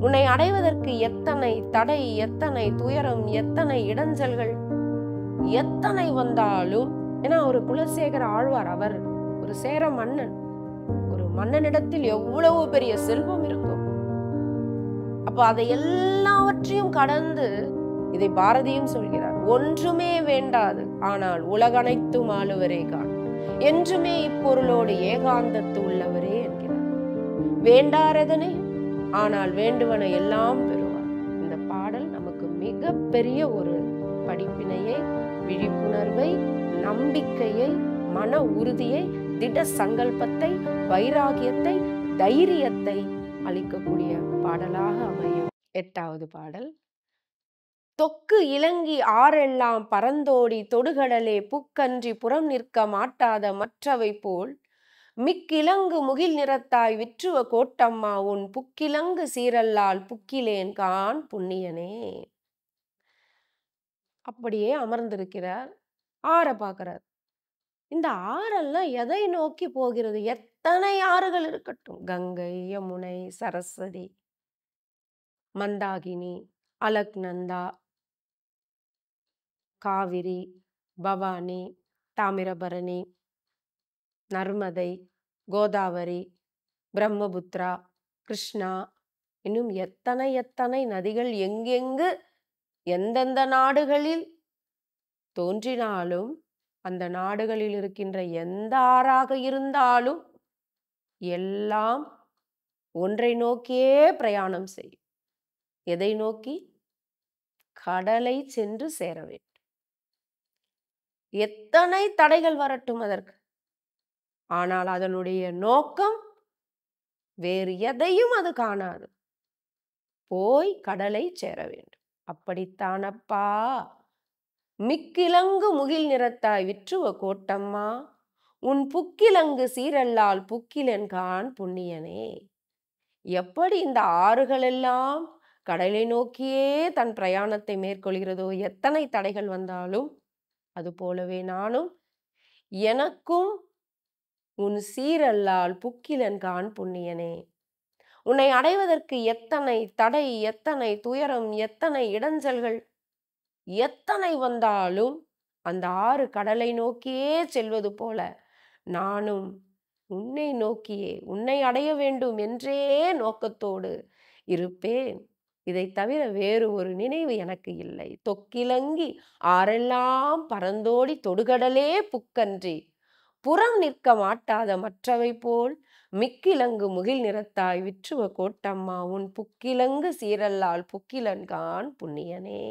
உன்னை அடைவதற்கு எத்தனை தடை, எத்தனை துயரம், எத்தனை இடைஞ்சல்கள், எத்தனை வந்தாலும், ஏன்னா ஒரு குலசேகர ஆழ்வார், அவர் ஒரு சேர மன்னன். ஒரு மன்னனிடத்தில் எவ்வளவு பெரிய செல்வம் இருக்கும். அப்ப அதை எல்லாவற்றையும் கடந்து, இதை பாரதியும் சொல்கிறார், ஒன்றுமே வேண்டாது ஆனால் உலகனைத்தும் ஆளுவரே காண், என்றுமே இப்பொருளோடு ஏகாந்தத்து உள்ளவரே என்கிறார். வேண்டாரதனை ஆனால் வேண்டுவன எல்லாம் பெறுவார். இந்த பாடல் நமக்கு மிக பெரிய ஒரு படிப்பினையை, விழிப்புணர்வை, நம்பிக்கையை, மன உறுதியை, திட சங்கல்பத்தை, வைராகியத்தை, தைரியத்தை அளிக்கக்கூடிய பாடலாக அமையும். 8வது பாடல். தொக்கு இலங்கி ஆரெல்லாம் பரந்தோடி தொடுகடலே புக்கன்றி புறம் நிற்க மாட்டாத மற்றவை போல் மிக்கிலங்கு முகில் நிறத்தாய் விற்றுவ கோட்டம்மா உன் புக்கிலங்கு சீரல்லால் புக்கிலேன் கான் புண்ணியனே. அப்படியே அமர்ந்திருக்கிறார், ஆற பார்க்கிறார். இந்த ஆறெல்லாம் எதை நோக்கி போகிறது? எத்தனை ஆறுகள் இருக்கட்டும், கங்கை, யமுனை, சரஸ்வதி, மந்தாகினி, அலக்நந்தா, காவிரி, பவானி, தாமிரபரணி, நர்மதை, கோதாவரி, பிரம்மபுத்திரா, கிருஷ்ணா, இன்னும் எத்தனை எத்தனை நதிகள் எங்கெங்கு எந்தெந்த நாடுகளில் தோன்றினாலும், அந்த நாடுகளில் இருக்கின்ற எந்த ஆறாக இருந்தாலும் எல்லாம் ஒன்றை நோக்கியே பிரயாணம் செய்யும். எதை நோக்கி? கடலை சென்று சேர வேண்டும். எத்தனை தடைகள் வரட்டும் அதற்கு, ஆனால் அதனுடைய நோக்கம் வேறு எதையும் அது காணாது, போய் கடலை சேர வேண்டும். அப்படித்தானப்பா மிக்கிலங்கு முகில் நிறத்தாய் விற்றுவ கோட்டம்மா உன் புக்கிலங்கு சீரல்லால் புக்கிலென் கான் புண்ணியனே. எப்படி இந்த ஆறுகள் எல்லாம் கடலை நோக்கியே தன் பிரயாணத்தை மேற்கொள்கிறதோ, எத்தனை தடைகள் வந்தாலும், அது போலவே நானும் எனக்கும் உன் சீரல்லால் புக்கிலன் கான் புண்ணியனே. உன்னை அடைவதற்கு எத்தனை தடை, எத்தனை துயரம், எத்தனை இடைஞ்சல்கள், எத்தனை வந்தாலும் அந்த ஆறு கடலை நோக்கியே செல்வது போல நானும் உன்னை நோக்கியே, உன்னை அடைய வேண்டும் என்றே நோக்கத்தோடு இருப்பேன். இதை தவிர வேறு ஒரு நினைவு எனக்கு இல்லை. தொக்கிலங்கி ஆரெல்லாம் பரந்தோடி தொடுகடலே புக்கன்றி புறம் நிற்க மாட்டாத மற்றவை போல் மிக்கிலங்கு முகில் நிறத்தாய் விற்றுவ கோட்டம்மா உன் புக்கிலங்கு சீரல்லால் புக்கிலன்கான் புண்ணியனே.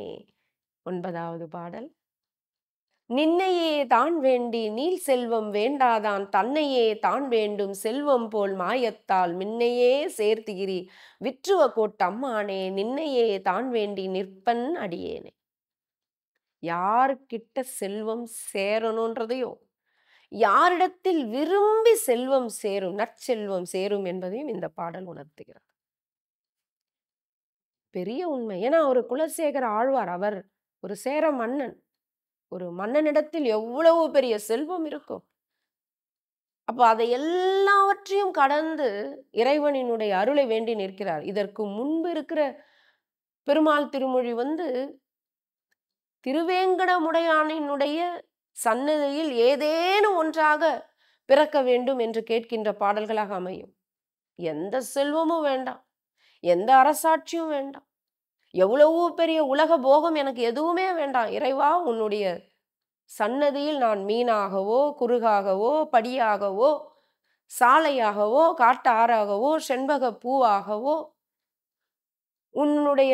9வது பாடல். நின்னையே தான் வேண்டி நீல் செல்வம் வேண்டாதான் தன்னையே தான் வேண்டும் செல்வம் போல் மாயத்தால் மின்னையே சேர்த்திகிரி விற்றுவ கோட்டம்மானே நின்னையே தான் வேண்டி நிற்பன் அடியேனே. யாருக்கிட்ட செல்வம் சேரணுன்றதையோ, யாரிடத்தில் விரும்பி செல்வம் சேரும், நற்செல்வம் சேரும் என்பதையும் இந்த பாடல் உணர்த்துகிறார். பெரிய உண்மை. ஏன்னா ஒரு குலசேகர ஆழ்வார், அவர் ஒரு சேர மன்னன். ஒரு மன்னனிடத்தில் எவ்வளவு பெரிய செல்வம் இருக்கும். அப்ப அதை எல்லாவற்றையும் கடந்து இறைவனினுடைய அருளை வேண்டி நிற்கிறார். இதற்கு முன்பு இருக்கிற பெருமாள் திருமொழி திருவேங்கடமுடையானினுடைய சன்னதியில் ஏதேனும் ஒன்றாக பிறக்க வேண்டும் என்று கேட்கின்ற பாடல்களாக அமையும். எந்த செல்வமும் வேண்டாம், எந்த அரசாட்சியும் வேண்டாம், எவ்வளவு பெரிய உலக போகம் எனக்கு எதுவுமே வேண்டாம், இறைவா உன்னுடைய சன்னதியில் நான் மீனாகவோ, குறுகாகவோ, படியாகவோ, சாலையாகவோ, காட்டாறாகவோ, செண்பக பூவாகவோ, உன்னுடைய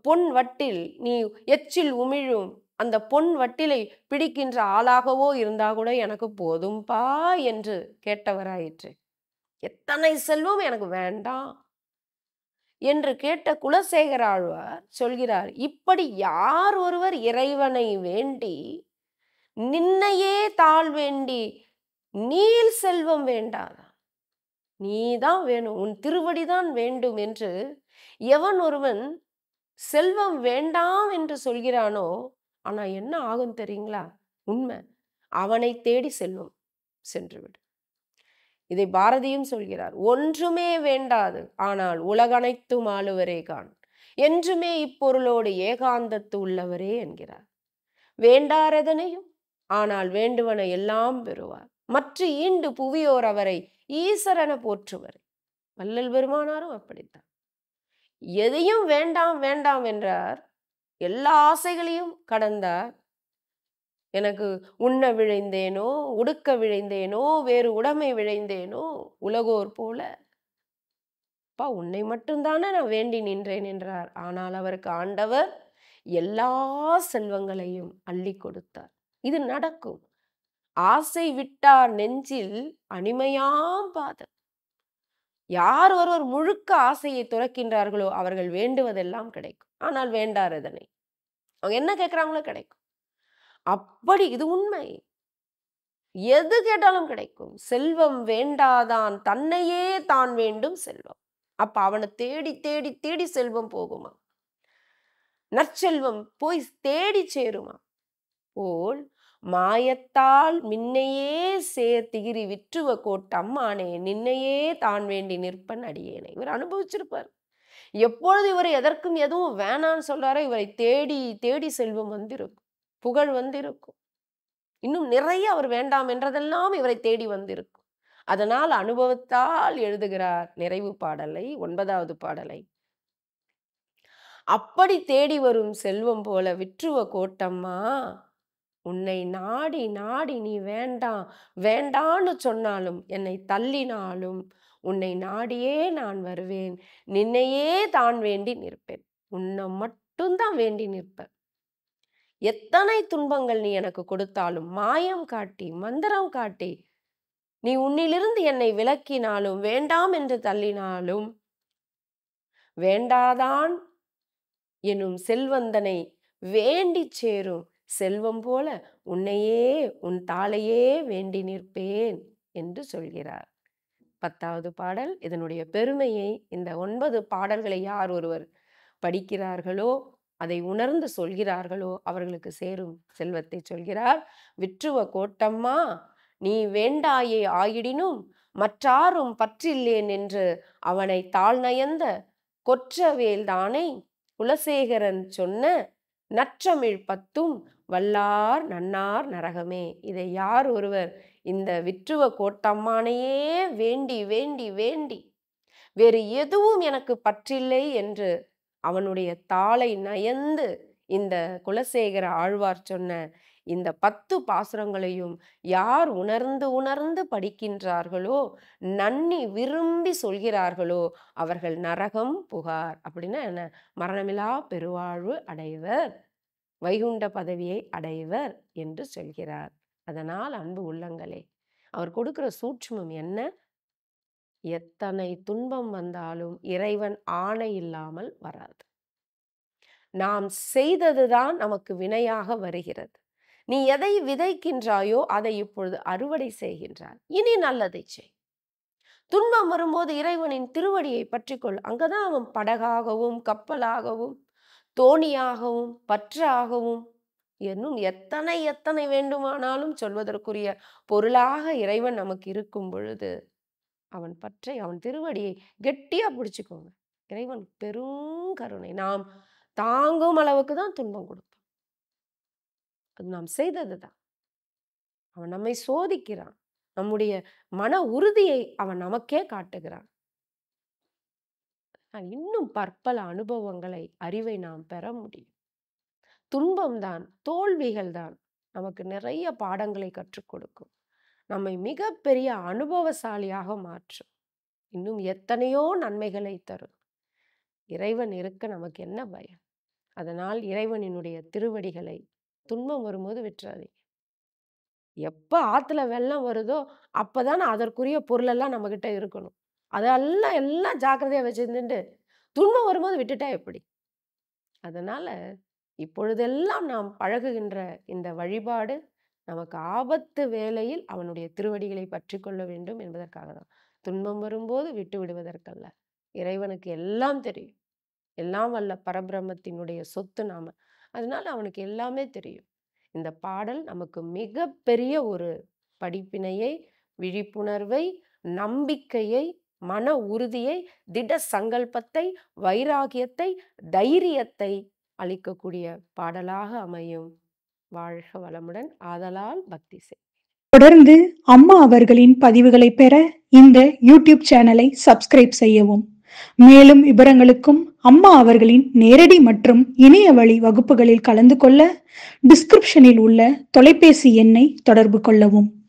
பொன் வட்டில் நீ எச்சில் உமிழும் அந்த பொன் வட்டிலை பிடிக்கின்ற ஆளாகவோ இருந்தா கூட எனக்கு போதும்பா என்று கேட்டவராயிற்று. எத்தனை செல்வம் எனக்கு வேண்டாம் என்று கேட்ட குலசேகர ஆழ்வார் சொல்கிறார், இப்படி யார் ஒருவர் இறைவனை வேண்டி நின்னையே தாழ் வேண்டி நீல் செல்வம் வேண்டாதான், நீதான் வேணும், உன் திருவடிதான் வேண்டும் என்று எவன் ஒருவன் செல்வம் வேண்டாம் என்று சொல்கிறானோ, ஆனா என்ன ஆகும் தெரியுங்களா? உண்மை, அவனை தேடி செல்வம் சென்றுவிடும். இதை பாரதியும் சொல்கிறார். ஒன்றுமே வேண்டாது ஆனால் உலகனைத்தும் ஆளுவரே காண், என்றுமே இப்பொருளோடு ஏகாந்தத்து உள்ளவரே என்கிறார். வேண்டாரெதனையும் ஆனால் வேண்டுவன எல்லாம் பெறுவார். மற்ற ஈண்டு புவியோர் அவரை ஈசரென போற்றுவர். வள்ளல் பெருமானாரும் அப்படித்தான். எதையும் வேண்டாம் வேண்டாம் என்றார். எல்லா ஆசைகளையும் கடந்தார். எனக்கு உண்ண விழைந்தேனோ, உடுக்க விழைந்தேனோ, வேறு உடைமை விழைந்தேனோ, உலகோர் போல அப்பா உன்னை மட்டும்தானே நான் வேண்டி நின்றேன் என்றார். ஆனால் அவருக்கு ஆண்டவர் எல்லா செல்வங்களையும் அள்ளி கொடுத்தார். இது நடக்கும். ஆசை விட்டார் நெஞ்சில் அனிமையாம் பாதம். யார் ஒருவர் முழுக்க ஆசையை துறக்கின்றார்களோ அவர்கள் வேண்டுவதெல்லாம் கிடைக்கும். ஆனால் வேண்டார் எதனை, அவங்க என்ன கேட்கிறாங்களோ கிடைக்கும். அப்படி இது உண்மை. எது கேட்டாலும் கிடைக்கும். செல்வம் வேண்டாதான் தன்னையே தான் வேண்டும் செல்வம். அப்ப அவனை தேடி தேடி தேடி செல்வம் போகுமா? நற்செல்வம் போய் தேடி சேருமா? போல் மாயத்தால் மின்னையே திகிரி விற்றுவ கோட்டம்மானே நின்னையே தான் வேண்டி நிற்பன் அடியேனை. இவர் அனுபவிச்சிருப்பார். எப்பொழுது இவர் எதற்கும் எதுவும் வேணான்னு சொல்றாரோ இவரை தேடி தேடி செல்வம் வந்திருக்கும், புகழ் வந்திருக்கும், இன்னும் நிறைய அவர் வேண்டாம் என்றதெல்லாம் இவரை தேடி வந்திருக்கும். அதனால் அனுபவத்தால் எழுதுகிறார் நிறைவு பாடலை, 9வது பாடலை. அப்படி தேடி வரும் செல்வம் போல விற்றுவ கோட்டம்மா, உன்னை நாடி நாடி நீ வேண்டாம் வேண்டான்னு சொன்னாலும் என்னை தள்ளினாலும் உன்னை நாடியே நான் வருவேன், நின்னையே தான் வேண்டி நிற்பேன். உன்னை மட்டும்தான் வேண்டி நிற்பேன். எத்தனை துன்பங்கள் நீ எனக்கு கொடுத்தாலும், மாயம் காட்டி மந்திரம் காட்டி நீ உன்னிலிருந்து என்னை விலக்கினாலும், வேண்டாம் என்று தள்ளினாலும், வேண்டாதான் எனும் செல்வந்தனை வேண்டி சேரும் செல்வம் போல உன்னையே உன் தாளையே வேண்டி நிற்பேன் என்று சொல்கிறார். 10வது பாடல். இதனுடைய பெருமையை இந்த 9 பாடல்களை யார் ஒருவர் படிக்கிறார்களோ, அதை உணர்ந்து சொல்கிறார்களோ அவர்களுக்கு சேரும் செல்வத்தை சொல்கிறார். விற்றுவ கோட்டம்மா நீ வேண்டாயே ஆயிடினும் மற்றாரும் பற்றில்லேன் என்று அவனை தாழ்நயந்த கொற்றவேல் தானே குலசேகரன் சொன்ன நற்றமிழ் 10ம் வல்லார் நன்னார் நரகமே. இதை யார் ஒருவர் இந்த விற்றுவ கோட்டம்மானையே வேண்டி வேண்டி வேண்டி வேறு எதுவும் எனக்கு பற்றில்லை என்று அவனுடைய தாளை நயந்து இந்த குலசேகர ஆழ்வார் சொன்ன இந்த 10 பாசுரங்களையும் யார் உணர்ந்து உணர்ந்து படிக்கின்றார்களோ, நன்னி விரும்பி சொல்கிறார்களோ அவர்கள் நரகம் புகார். அப்படின்னா என்ன? மரணமில்லா பெருவாழ்வு அடைவர், வைகுண்ட பதவியை அடைவர் என்று சொல்கிறார். அதனால் அன்பு உள்ளங்களே, அவர் கொடுக்கிற சூட்சுமம் என்ன? எத்தனை துன்பம் வந்தாலும் இறைவன் ஆணை இல்லாமல் வராது. நாம் செய்ததுதான் நமக்கு வினையாக வருகிறது. நீ எதை விதைக்கின்றாயோ அதை இப்பொழுது அறுவடை செய்கின்றாய். இனி நல்லதை செய். துன்பம் வரும்போது இறைவனின் திருவடியை பற்றிக்கொள். அங்கதான் அவன் படகாகவும் கப்பலாகவும் தோணியாகவும் பற்றாகவும் இன்னும் எத்தனை எத்தனை வேண்டுமானாலும் சொல்வதற்குரிய பொருளாக இறைவன் நமக்கு இருக்கும் பொழுது அவன் பற்றை அவன் திருவடியை கெட்டியா பிடிச்சுக்கோங்க. இறைவன் பெருங்கருணை. நாம் தாங்கும் அளவுக்கு தான் துன்பம் கொடுப்பான். அது நாம் செய்ததுதான். அவன் நம்மை சோதிக்கிறான். நம்முடைய மன உறுதியை அவன் நமக்கே காட்டுகிறான். இன்னும் பற்பல அனுபவங்களை, அறிவை நாம் பெற முடியும். துன்பம்தான், தோல்விகள் தான் நமக்கு நிறைய பாடங்களை கற்றுக் கொடுக்கும். நம்மை மிகப்பெரிய அனுபவசாலியாக மாற்றும். இன்னும் எத்தனையோ நன்மைகளை தரும். இறைவன் இருக்க நமக்கு என்ன பயம்? அதனால் இறைவனினுடைய திருவடிகளை துன்பம் வரும்போது விட்டுறாதீங்க. எப்ப ஆத்துல வெள்ளம் வருதோ அப்பதான் அதற்குரிய பொருளெல்லாம் நம்ம கிட்ட இருக்கணும். அதெல்லாம் எல்லாம் ஜாக்கிரதையா வச்சிருந்துட்டு துன்பம் வரும்போது விட்டுட்டா எப்படி? அதனால இப்பொழுதெல்லாம் நாம் பழகுகின்ற இந்த வழிபாடு நமக்கு ஆபத்து வேளையில் அவனுடைய திருவடிகளை பற்றி கொள்ள வேண்டும் என்பதற்காக தான். துன்பம் வரும்போது விட்டு விடுவதற்கல்ல. இறைவனுக்கு எல்லாம் தெரியும். எல்லாம் வல்ல பரபிரம்மத்தினுடைய சொத்து நாம. அதனால அவனுக்கு எல்லாமே தெரியும். இந்த பாடல் நமக்கு மிகப்பெரிய ஒரு படிப்பினையை, விழிப்புணர்வை, நம்பிக்கையை, மன உறுதியை, திட சங்கல்பத்தை, வைராகியத்தை, தைரியத்தை அளிக்கக்கூடிய பாடலாக அமையும். வாழ்க வளமுடன். ஆதலால் பக்தி செய். தொடர்ந்து அம்மா அவர்களின் பதிவுகளை பெற இந்த யூடியூப் சேனலை சப்ஸ்கிரைப் செய்யவும். மேலும் விவரங்களுக்கும் அம்மா அவர்களின் நேரடி மற்றும் இணைய வழி வகுப்புகளில் கலந்து கொள்ள டிஸ்கிரிப்ஷனில் உள்ள தொலைபேசி எண்ணை தொடர்பு கொள்ளவும்.